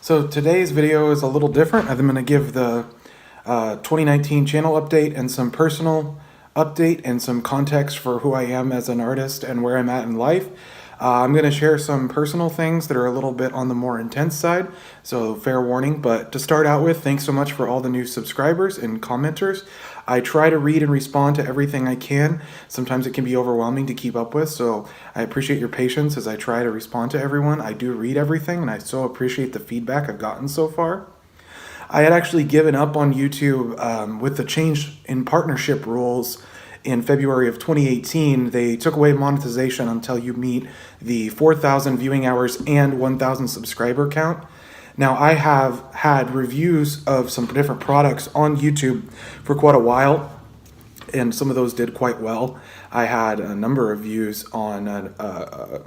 So today's video is a little different. I'm going to give the 2019 channel update and some personal update and some context for who I am as an artist and where I'm at in life. I'm going to share some personal things that are a little bit on the more intense side, so fair warning. But to start out with, thanks so much for all the new subscribers and commenters. I try to read and respond to everything I can. Sometimes it can be overwhelming to keep up with, so I appreciate your patience as I try to respond to everyone. I do read everything, and I so appreciate the feedback I've gotten so far. I had actually given up on YouTube with the change in partnership rules in February of 2018. They took away monetization until you meet the 4,000 viewing hours and 1,000 subscriber count. Now, I have had reviews of some different products on YouTube for quite a while, and some of those did quite well. I had a number of views on a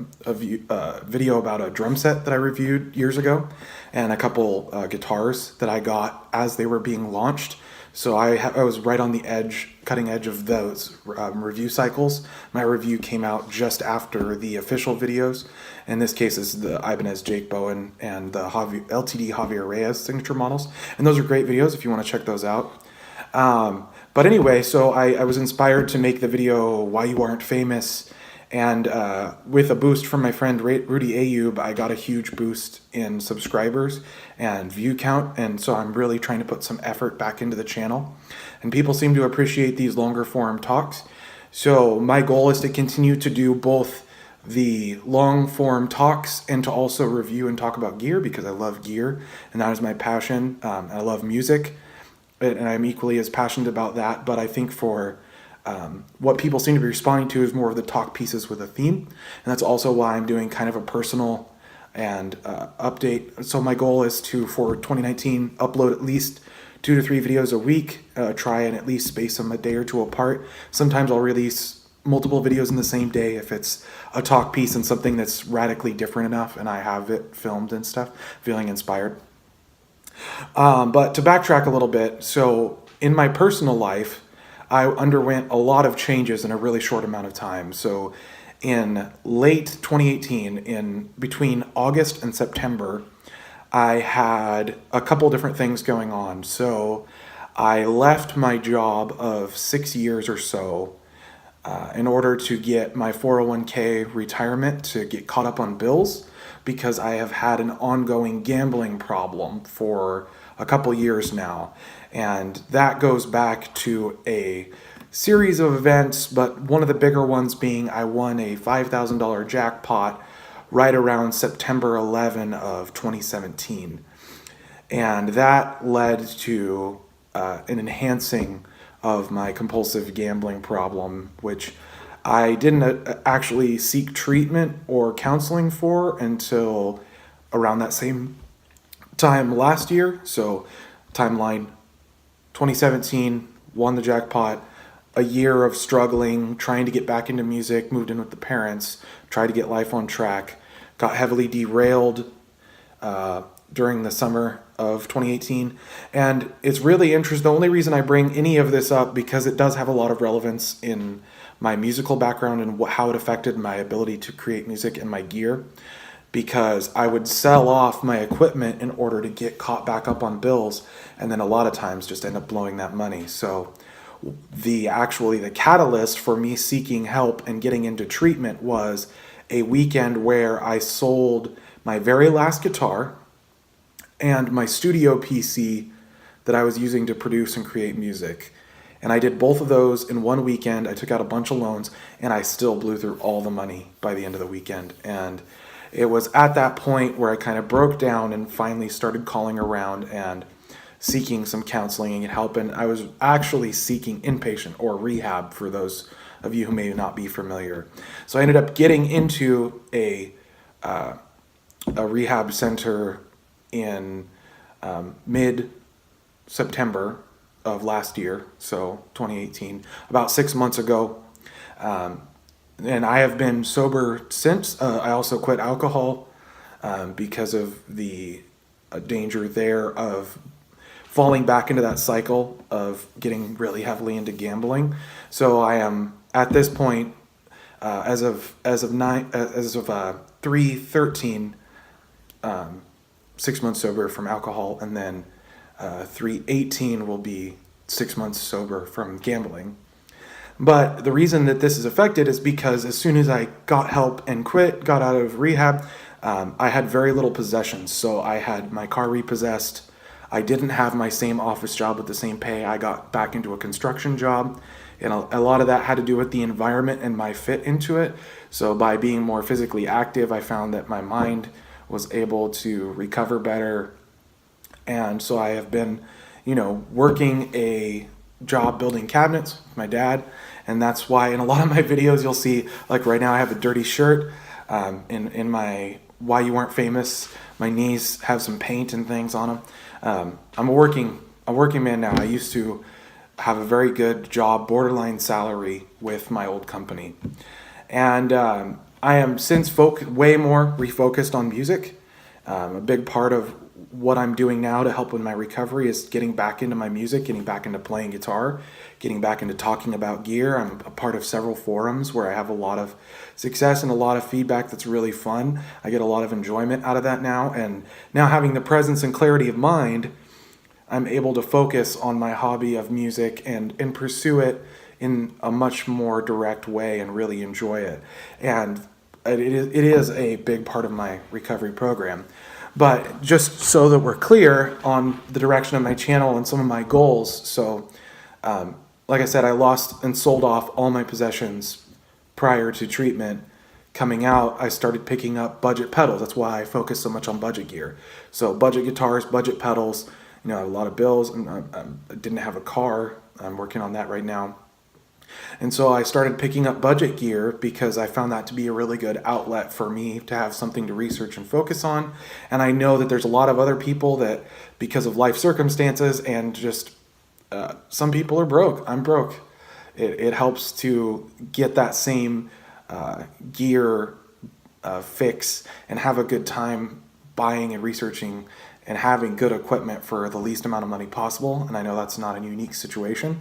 video about a drum set that I reviewed years ago, and a couple guitars that I got as they were being launched. So I was right on the cutting edge of those review cycles. My review came out just after the official videos. In this case, it's the Ibanez Jake Bowen and the LTD Javier Reyes signature models. And those are great videos if you want to check those out. But anyway, so I was inspired to make the video Why You Aren't Famous, and with a boost from my friend Rudy Ayub, I got a huge boost in subscribers and view count, and so I'm really trying to put some effort back into the channel. And people seem to appreciate these longer form talks. So my goal is to continue to do both the long form talks and to also review and talk about gear, because I love gear and that is my passion. I love music, and I'm equally as passionate about that, but I think for what people seem to be responding to is more of the talk pieces with a theme, and that's also why I'm doing kind of a personal and update. So my goal is to, for 2019, upload at least 2 to 3 videos a week, try and at least space them a day or two apart. Sometimes I'll release multiple videos in the same day if it's a talk piece and something that's radically different enough and I have it filmed and stuff, feeling inspired. But to backtrack a little bit, so in my personal life, I underwent a lot of changes in a really short amount of time. So in late 2018, in between August and September, I had a couple different things going on. So I left my job of 6 years or so in order to get my 401k retirement to get caught up on bills, because I have had an ongoing gambling problem for a couple years now. And that goes back to a series of events, but one of the bigger ones being I won a $5,000 jackpot right around September 11 of 2017. And that led to an enhancing of my compulsive gambling problem, which I didn't actually seek treatment or counseling for until around that same time last year. So timeline 2017, won the jackpot, a year of struggling, trying to get back into music, moved in with the parents, tried to get life on track, got heavily derailed during the summer of 2018. And it's really interesting. The only reason I bring any of this up, because it does have a lot of relevance in my musical background and how it affected my ability to create music and my gear, because I would sell off my equipment in order to get caught back up on bills, and then a lot of times just end up blowing that money. So the catalyst for me seeking help and getting into treatment was a weekend where I sold my very last guitar and my studio PC that I was using to produce and create music. And I did both of those in one weekend. I took out a bunch of loans, and I still blew through all the money by the end of the weekend. And it was at that point where I kind of broke down and finally started calling around and seeking some counseling and help. And I was actually seeking inpatient or rehab, for those of you who may not be familiar. So I ended up getting into a rehab center in mid-September of last year, so 2018, about 6 months ago. And I have been sober since. I also quit alcohol because of the danger there of falling back into that cycle of getting really heavily into gambling. So I am at this point, as of 3/13, 6 months sober from alcohol, and then 318 will be 6 months sober from gambling. But the reason that this is affected is because as soon as I got help and got out of rehab, I had very little possessions. So I had my car repossessed. I didn't have my same office job with the same pay. I got back into a construction job. And a lot of that had to do with the environment and my fit into it. So by being more physically active, I found that my mind was able to recover better. And so I have been, working a job building cabinets with my dad. And that's why in a lot of my videos, you'll see, like right now I have a dirty shirt in my Why You Weren't Famous. My knees have some paint and things on them. I'm a working man now. I used to have a very good job, borderline salary with my old company. And I am since way more refocused on music. A big part of what I'm doing now to help with my recovery is getting back into my music, getting back into playing guitar, getting back into talking about gear. I'm a part of several forums where I have a lot of success and a lot of feedback that's really fun. I get a lot of enjoyment out of that now. And now having the presence and clarity of mind, I'm able to focus on my hobby of music and pursue it in a much more direct way and really enjoy it. And it is a big part of my recovery program. But just so that we're clear on the direction of my channel and some of my goals. So, like I said, I lost and sold off all my possessions prior to treatment. Coming out, I started picking up budget pedals. That's why I focus so much on budget gear. So budget guitars, budget pedals. I have a lot of bills, and I didn't have a car. I'm working on that right now. And so I started picking up budget gear because I found that to be a really good outlet for me to have something to research and focus on. And I know that there's a lot of other people that, because of life circumstances and just some people are broke. I'm broke. It helps to get that same gear fix and have a good time buying and researching and having good equipment for the least amount of money possible. And I know that's not a unique situation.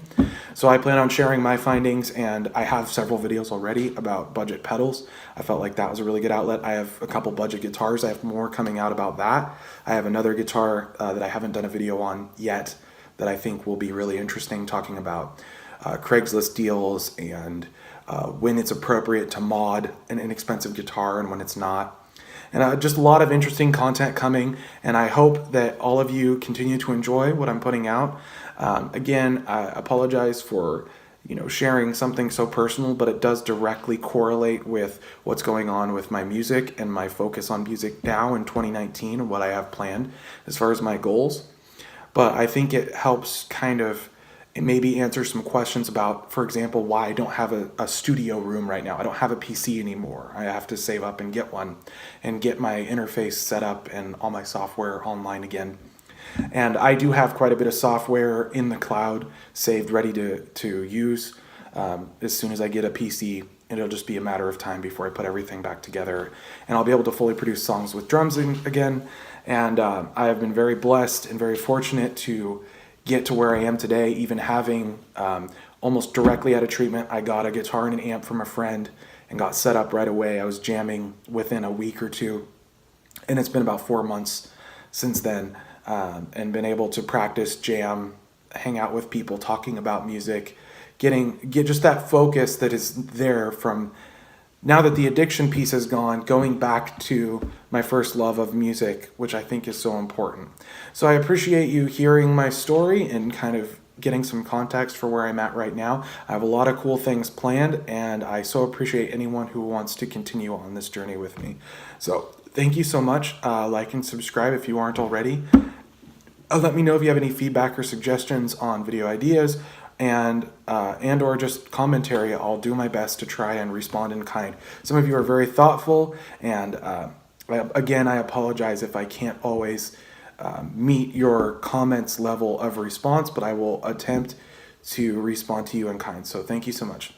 So I plan on sharing my findings, and I have several videos already about budget pedals. I felt like that was a really good outlet. I have a couple budget guitars. I have more coming out about that. I have another guitar that I haven't done a video on yet that I think will be really interesting, talking about Craigslist deals and when it's appropriate to mod an inexpensive guitar and when it's not. And just a lot of interesting content coming, and I hope that all of you continue to enjoy what I'm putting out. Again, I apologize for sharing something so personal, but it does directly correlate with what's going on with my music and my focus on music now in 2019 and what I have planned as far as my goals. But I think it helps kind of maybe answer some questions about, for example, why I don't have a studio room right now. I don't have a PC anymore. I have to save up and get one and get my interface set up and all my software online again. And I do have quite a bit of software in the cloud saved, ready to use as soon as I get a PC. And it'll just be a matter of time before I put everything back together. And I'll be able to fully produce songs with drums again. And I have been very blessed and very fortunate to get to where I am today, even having almost directly out of treatment. I got a guitar and an amp from a friend and got set up right away. I was jamming within a week or two, and it's been about 4 months since then, and been able to practice, jam, hang out with people, talking about music, get just that focus that is there from now that the addiction piece is gone, going back to my first love of music, which I think is so important. So I appreciate you hearing my story and kind of getting some context for where I'm at right now. I have a lot of cool things planned, and I so appreciate anyone who wants to continue on this journey with me. So thank you so much. Like and subscribe if you aren't already. Let me know if you have any feedback or suggestions on video ideas, and or just commentary. I'll do my best to try and respond in kind. Some of you are very thoughtful, and again, I apologize if I can't always meet your comments level of response, but I will attempt to respond to you in kind. So thank you so much.